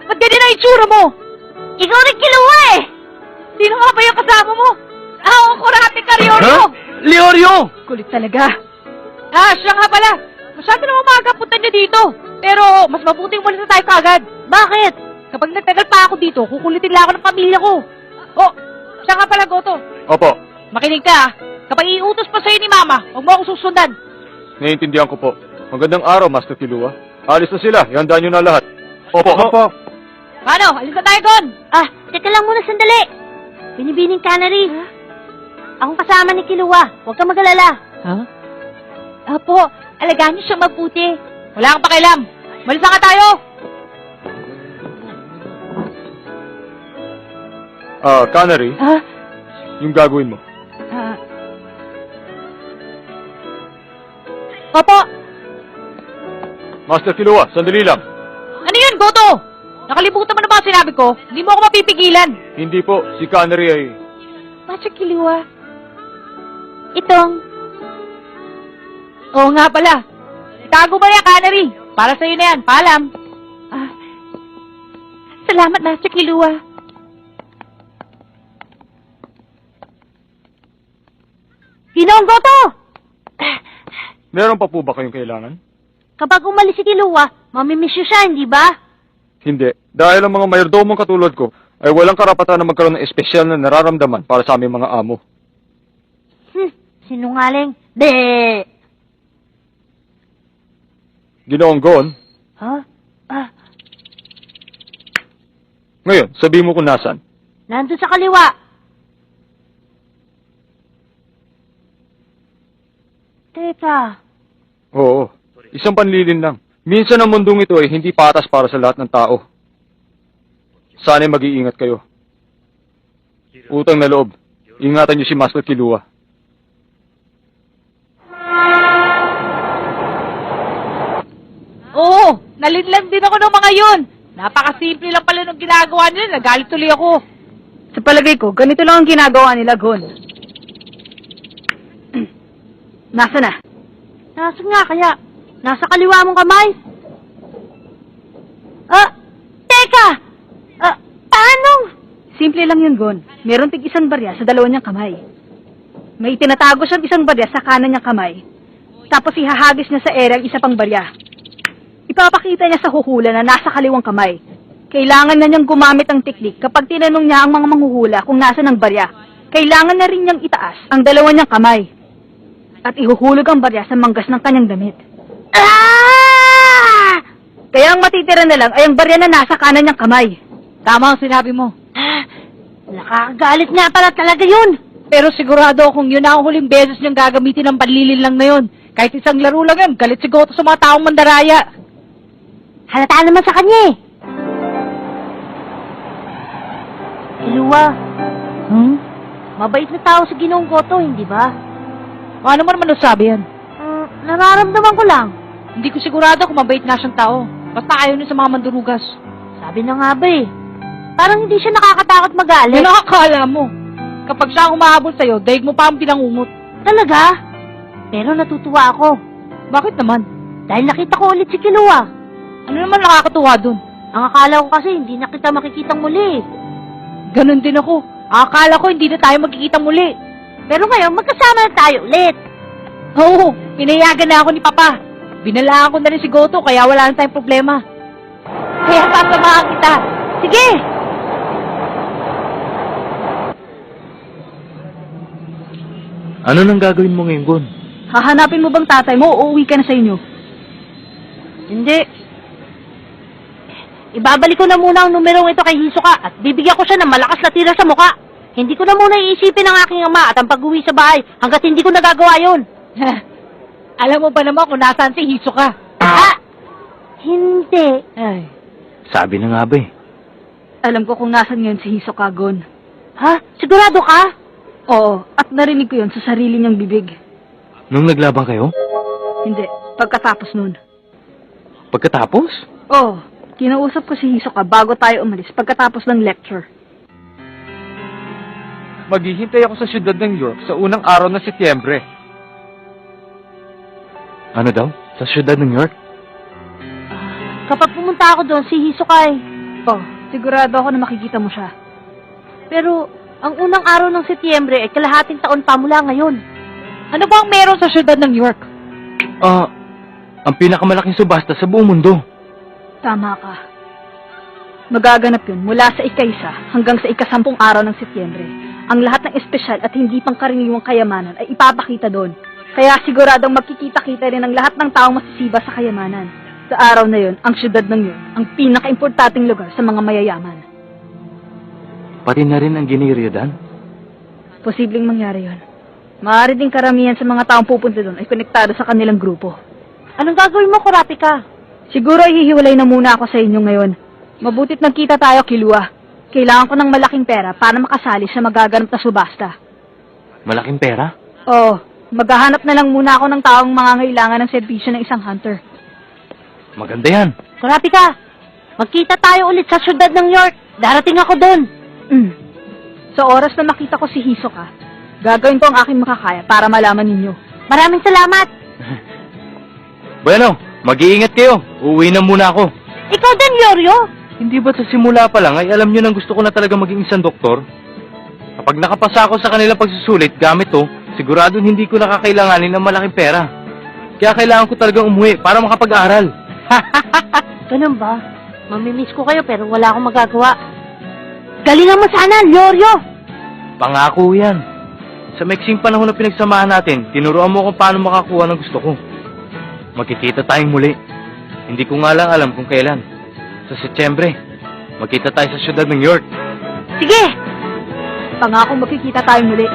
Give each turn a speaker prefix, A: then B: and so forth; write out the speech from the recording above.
A: Ba't ganyan ang itsura mo?
B: Ikaw rin Kiluwa eh!
A: Sino nga ba yung kasama mo? Ang kurate ka, Riorio!
C: Leorio!
A: Kulit talaga. Siya nga pala. Masyado na umaga punta niya dito. Pero mas mabuting umalis na tayo kagad.
B: Bakit?
A: Kapag nagtagal pa ako dito, kukulitin lang ako ng pamilya ko. Oh, siya nga pala, Goto.
C: Opo,
A: Makinig ka, Kapag iutos pa sa'yo ni Mama, huwag mo akong susundan.
C: naiintindihan ko po. Magandang araw, Master Kilua. Alis na sila, ihanda nyo na lahat. Opo, opo.
A: Paano? Alis na tayo, Gon!
B: Teka lang muna sandali. Binibining Canary. Akong kasama ni Kiluwa. Huwag kang mag-alala.
A: Apo, alagaan niyo siya mabuti. Wala kang pakialam. Malis na ka tayo!
C: Canary, yung gagawin mo.
A: Opo!
C: Master Kilua, sandali lang.
A: Ano yun, Goto? Nakalimutan mo na ba ang sinabi ko? Hindi mo ako mapipigilan.
C: Hindi po, si Canary ay...
A: Master Kiliwa.
B: Itong.
A: Oo nga pala. Itago ba yan, Canary? Para sa'yo na yan. Paalam. Salamat, Master Kiliwa.
B: Ginong Goto!
C: Meron pa po ba kayong kailangan?
B: Kapag umalis si Kiluwa, mamimiss niyo siya, hindi ba?
C: Hindi. Dahil ang mga mayordomong katulad ko ay walang karapatan na magkaroon ng espesyal na nararamdaman para sa aming mga amo.
B: Sinungaling. Be!
C: Ginoong Gon, ngayon, sabi mo kung nasan.
B: Nandun sa kaliwa. Teka.
C: Oo, isang panlilin lang. Minsan ang mundong ito ay hindi patas para sa lahat ng tao. Sana'y mag-iingat kayo. Utang na loob, ingatan niyo si Master Kilua.
A: Oo, nalinlang din ako ng mga yun. Napakasimple lang pala nung ginagawa nila. Nagalit tuloy ako.
D: Sa palagay ko, ganito lang ang ginagawa nila, Gon. Nasa na?
B: Nasa nga kaya? Nasa kaliwa mong kamay? Teka! Paano?
D: Simple lang yun, Gon. Meron tig isang barya sa dalawa niyang kamay. May tinatago siyang isang barya sa kanan niyang kamay. Tapos ihahagis niya sa ere ang isa pang barya. Ipapakita niya sa huhula na nasa kaliwang kamay. Kailangan na niyang gumamit ng teknik kapag tinanong niya ang mga manghuhula kung nasa ng barya. Kailangan na rin niyang itaas ang dalawa niyang kamay. At ihuhulog ang barya sa manggas ng kanyang damit. Kaya ang matitira na lang ay ang barya na nasa kanan niyang kamay.
A: Tama ang sinabi mo.
B: Nakakagalit nga pala talaga yun.
A: Pero sigurado akong yun na ang huling beses niyang gagamitin ng panlilin lang na yun. Kahit isang laro lang yun, galit si Goto sa mga taong mandaraya.
B: Halata naman sa kanya eh. Kiluwa. Mabait na tao si Ginong Goto, hindi ba?
A: Paano mo naman nasabi yan?
B: Nararamdaman ko lang.
A: Hindi ko sigurado kung mabait nga siyang tao. Basta ayaw niya sa mga mandurugas.
B: Sabi na nga ba eh. Parang hindi siya nakakatakot magalit.
A: Yun ang akala mo. Kapag siya ang humahabol sa'yo, daig mo pa ang pinangungot.
B: Talaga? Pero natutuwa ako.
A: Bakit naman?
B: Dahil nakita ko ulit si Kiluwa.
A: Ano naman nakakatuwa dun?
B: Ang akala ko kasi hindi na kita makikitang muli.
A: Ganon din ako. Akala ko hindi na tayo magkikita muli.
B: Pero ngayon, magkasama na tayo ulit.
A: Oo, pinayagan na ako ni Papa. Binalaan ko na rin si Goto, kaya wala na tayong problema. Kaya sasamahan kita.
B: Sige!
C: Ano nang gagawin mo ngayon, Gon?
D: Hahanapin mo bang tatay mo o uuwi ka na sa inyo?
B: Hindi. Ibabalik ko na muna ang numerong ito kay Hisoka at bibigyan ko siya ng malakas na tira sa muka. Hindi ko na muna iisipin ang aking ama at ang pag-uwi sa bahay hanggat hindi ko nagagawa yun.
A: Alam mo ba naman kung nasaan si Hisoka?
B: Hindi.
A: Ay.
C: Sabi na nga ba eh.
D: Alam ko kung nasan ngayon si Hisoka, Gon.
B: Sigurado ka?
D: Oo, at narinig ko yun sa sarili niyang bibig.
C: Nung naglaban kayo?
D: Hindi, pagkatapos nun.
C: Pagkatapos?
D: Oo, kinausap ko si Hisoka bago tayo umalis pagkatapos ng lecture.
C: Maghihintay ako sa siyudad ng York sa unang araw ng Setyembre. Ano daw? Sa siyudad ng York?
B: Kapag pumunta ako doon, si Hisoka
D: Oh, sigurado ako na makikita mo siya.
B: Pero, ang unang araw ng Setyembre ay kalahating taon pa mula ngayon.
A: Ano ba ang meron sa syudad ng New York?
C: Ang pinakamalaking subasta sa buong mundo.
D: Tama ka. Magaganap yun mula sa ika-1 hanggang sa ika-10 araw ng Setyembre. Ang lahat ng espesyal at hindi pangkaraniwang kayamanan ay ipapakita doon. Kaya siguradong magkikita-kita rin ang lahat ng taong masisiba sa kayamanan. Sa araw na yun, ang syudad ng yun, ang pinaka-importanting lugar sa mga mayayaman.
C: Pati na rin ang giniriyodan.
D: Posibleng mangyari yun. Maaari din karamihan sa mga taong pupunta doon ay konektado sa kanilang grupo.
B: Anong gagawin mo, Kurapika?
D: Siguro ay hihiwalay na muna ako sa inyo ngayon. Mabutit nagkita tayo, Kilua. Kailangan ko ng malaking pera para makasali sa magaganap na subasta.
C: Malaking pera?
D: Oo, maghahanap na lang muna ako ng taong mangangailangan ng serbisyo ng isang hunter.
C: Maganda yan.
B: Kurapika, magkita tayo ulit sa syudad ng York. Darating ako doon.
D: Sa oras na makita ko si Hisoka, gagawin ko ang aking makakaya para malaman ninyo.
B: Maraming salamat.
C: Bueno, mag-iingat kayo. Uuwi na muna ako.
B: Ikaw din, Yoryo.
C: Hindi ba sa simula pa lang ay alam nyo nang gusto ko na talaga maging isang doktor? Kapag nakapasa ako sa kanilang pagsusulit gamit to, siguradong hindi ko nakakailanganin ng malaking pera. Kaya kailangan ko talagang umuwi para makapag-aral.
B: Ganun ba? Mamimiss ko kayo pero wala akong magagawa. Galingan mo sana, Yoryo.
C: Pangako yan. Sa maiksing panahon na pinagsamahan natin, tinuruan mo kung paano makakuha ng gusto ko. Magkikita tayong muli. Hindi ko nga lang alam kung kailan. Sa Setyembre, magkita tayo sa syudad ng York.
B: Sige.
D: Pangako makikita tayo muli.